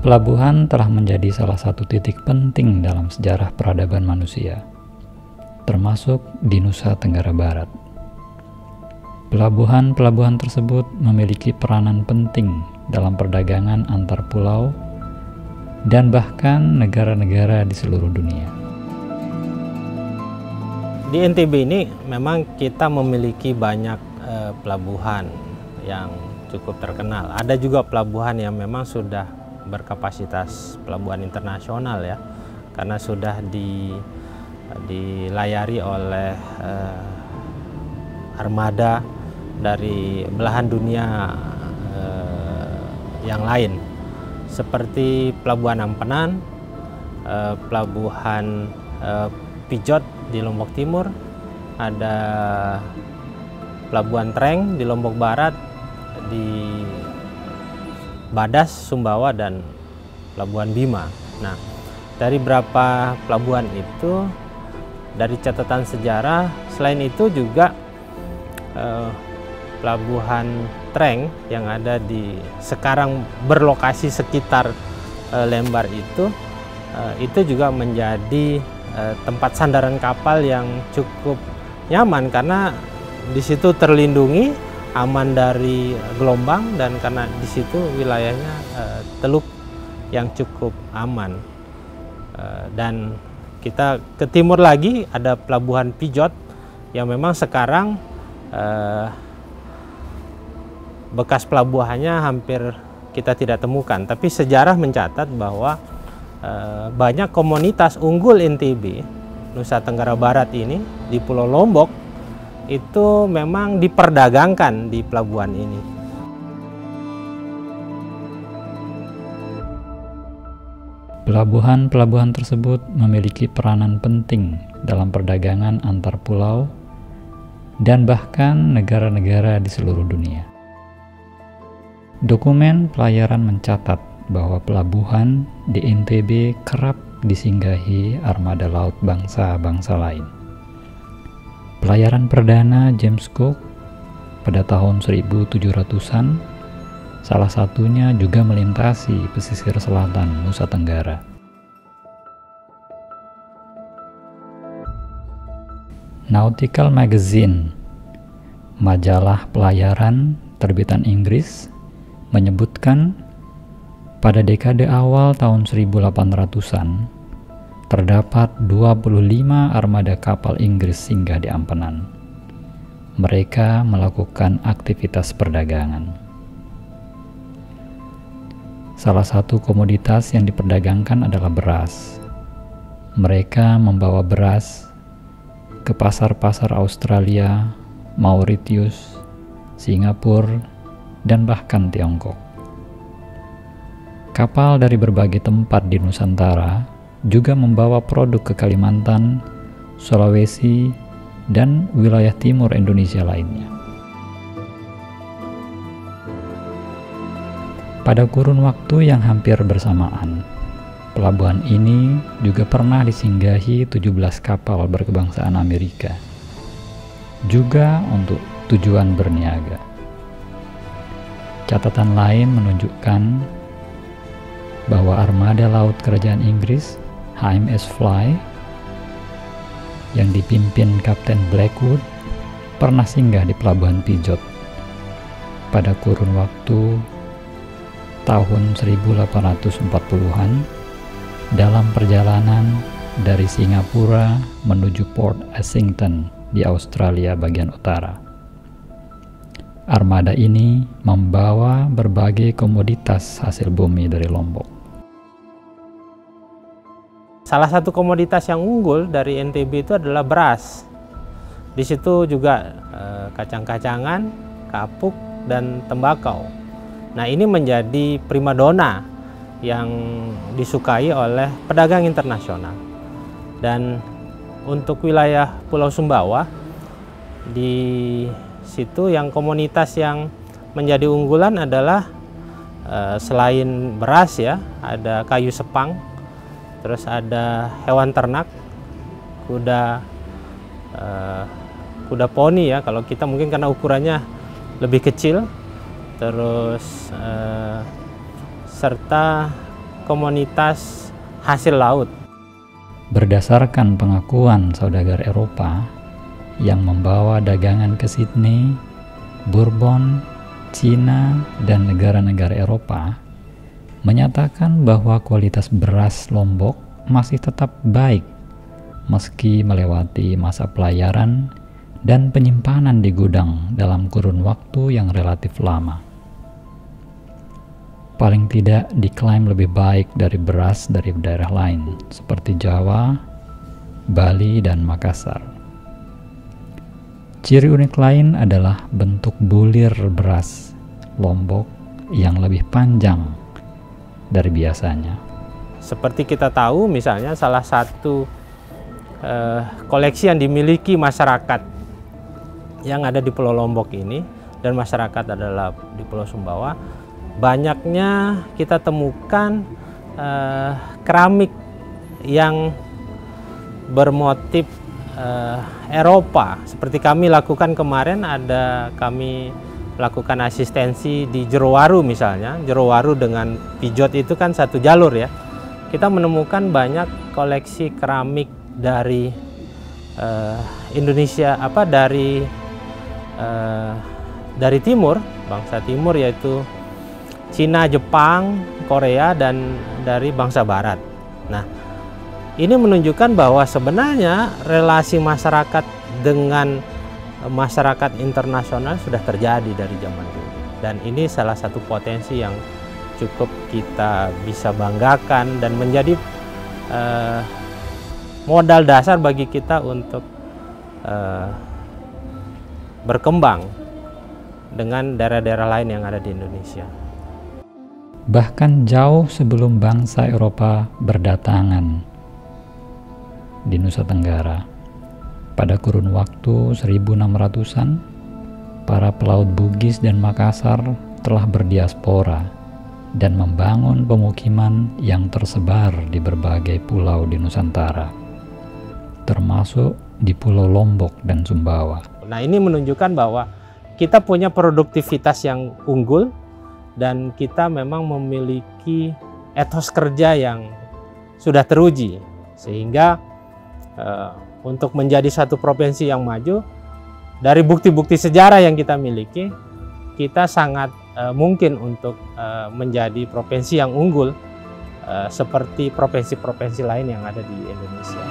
Pelabuhan telah menjadi salah satu titik penting dalam sejarah peradaban manusia, termasuk di Nusa Tenggara Barat. Pelabuhan-pelabuhan tersebut memiliki peranan penting dalam perdagangan antar pulau dan bahkan negara-negara di seluruh dunia. Di NTB ini memang kita memiliki banyak pelabuhan yang cukup terkenal. Ada juga pelabuhan yang memang sudah berkapasitas pelabuhan internasional ya, karena sudah dilayari oleh armada dari belahan dunia yang lain, seperti Pelabuhan Ampenan, Pelabuhan Pijot di Lombok Timur, ada Pelabuhan Treng di Lombok Barat, di Badas, Sumbawa, dan Pelabuhan Bima. Nah, dari beberapa pelabuhan itu, dari catatan sejarah, selain itu juga Pelabuhan Treng yang ada di sekarang berlokasi sekitar Lembar itu juga menjadi tempat sandaran kapal yang cukup nyaman karena di situ terlindungi, aman dari gelombang, dan karena di situ wilayahnya teluk yang cukup aman. Dan kita ke timur lagi ada Pelabuhan Pijot yang memang sekarang bekas pelabuhannya hampir kita tidak temukan, tapi sejarah mencatat bahwa banyak komunitas unggul NTB Nusa Tenggara Barat ini di Pulau Lombok itu memang diperdagangkan di pelabuhan ini. Pelabuhan-pelabuhan tersebut memiliki peranan penting dalam perdagangan antar pulau dan bahkan negara-negara di seluruh dunia. Dokumen pelayaran mencatat bahwa pelabuhan di NTB kerap disinggahi armada laut bangsa-bangsa lain. Pelayaran perdana James Cook pada tahun 1700-an salah satunya juga melintasi pesisir selatan Nusa Tenggara. Nautical Magazine, majalah pelayaran terbitan Inggris, menyebutkan pada dekade awal tahun 1800-an terdapat 25 armada kapal Inggris singgah di Ampenan. Mereka melakukan aktivitas perdagangan. Salah satu komoditas yang diperdagangkan adalah beras. Mereka membawa beras ke pasar-pasar Australia, Mauritius, Singapura, dan bahkan Tiongkok. Kapal dari berbagai tempat di Nusantara juga membawa produk ke Kalimantan, Sulawesi, dan wilayah timur Indonesia lainnya. Pada kurun waktu yang hampir bersamaan, pelabuhan ini juga pernah disinggahi 17 kapal berkebangsaan Amerika, juga untuk tujuan berniaga. Catatan lain menunjukkan bahwa armada laut kerajaan Inggris HMS Fly yang dipimpin Kapten Blackwood pernah singgah di Pelabuhan Pijot pada kurun waktu tahun 1840-an dalam perjalanan dari Singapura menuju Port Essington di Australia bagian utara. Armada ini membawa berbagai komoditas hasil bumi dari Lombok. Salah satu komoditas yang unggul dari NTB itu adalah beras. Di situ juga kacang-kacangan, kapuk, dan tembakau. Nah, ini menjadi primadona yang disukai oleh pedagang internasional. Dan untuk wilayah Pulau Sumbawa, di situ yang komunitas yang menjadi unggulan adalah selain beras ya, ada kayu sepang, terus ada hewan ternak, kuda poni ya, kalau kita mungkin karena ukurannya lebih kecil, terus serta komunitas hasil laut. Berdasarkan pengakuan saudagar Eropa yang membawa dagangan ke Sydney, Bourbon, Cina, dan negara-negara Eropa, menyatakan bahwa kualitas beras Lombok masih tetap baik meski melewati masa pelayaran dan penyimpanan di gudang dalam kurun waktu yang relatif lama. Paling tidak diklaim lebih baik dari beras dari daerah lain seperti Jawa, Bali, dan Makassar. Ciri unik lain adalah bentuk bulir beras Lombok yang lebih panjang dari biasanya. Seperti kita tahu, misalnya salah satu koleksi yang dimiliki masyarakat yang ada di Pulau Lombok ini, dan masyarakat adalah di Pulau Sumbawa, banyaknya kita temukan keramik yang bermotif Eropa. Seperti kami lakukan kemarin, kami lakukan asistensi di Jerowaru misalnya. Jerowaru dengan Pijot itu kan satu jalur ya. Kita menemukan banyak koleksi keramik dari Indonesia, dari timur, bangsa timur, yaitu Cina, Jepang, Korea, dan dari bangsa barat. Nah, ini menunjukkan bahwa sebenarnya relasi masyarakat dengan masyarakat internasional sudah terjadi dari zaman dulu. Dan ini salah satu potensi yang cukup kita bisa banggakan dan menjadi modal dasar bagi kita untuk berkembang dengan daerah-daerah lain yang ada di Indonesia. Bahkan jauh sebelum bangsa Eropa berdatangan di Nusa Tenggara, pada kurun waktu 1600-an, para pelaut Bugis dan Makassar telah berdiaspora dan membangun pemukiman yang tersebar di berbagai pulau di Nusantara, termasuk di Pulau Lombok dan Sumbawa. Nah, ini menunjukkan bahwa kita punya produktivitas yang unggul, dan kita memang memiliki etos kerja yang sudah teruji, sehingga untuk menjadi satu provinsi yang maju, dari bukti-bukti sejarah yang kita miliki, kita sangat mungkin untuk menjadi provinsi yang unggul seperti provinsi-provinsi lain yang ada di Indonesia.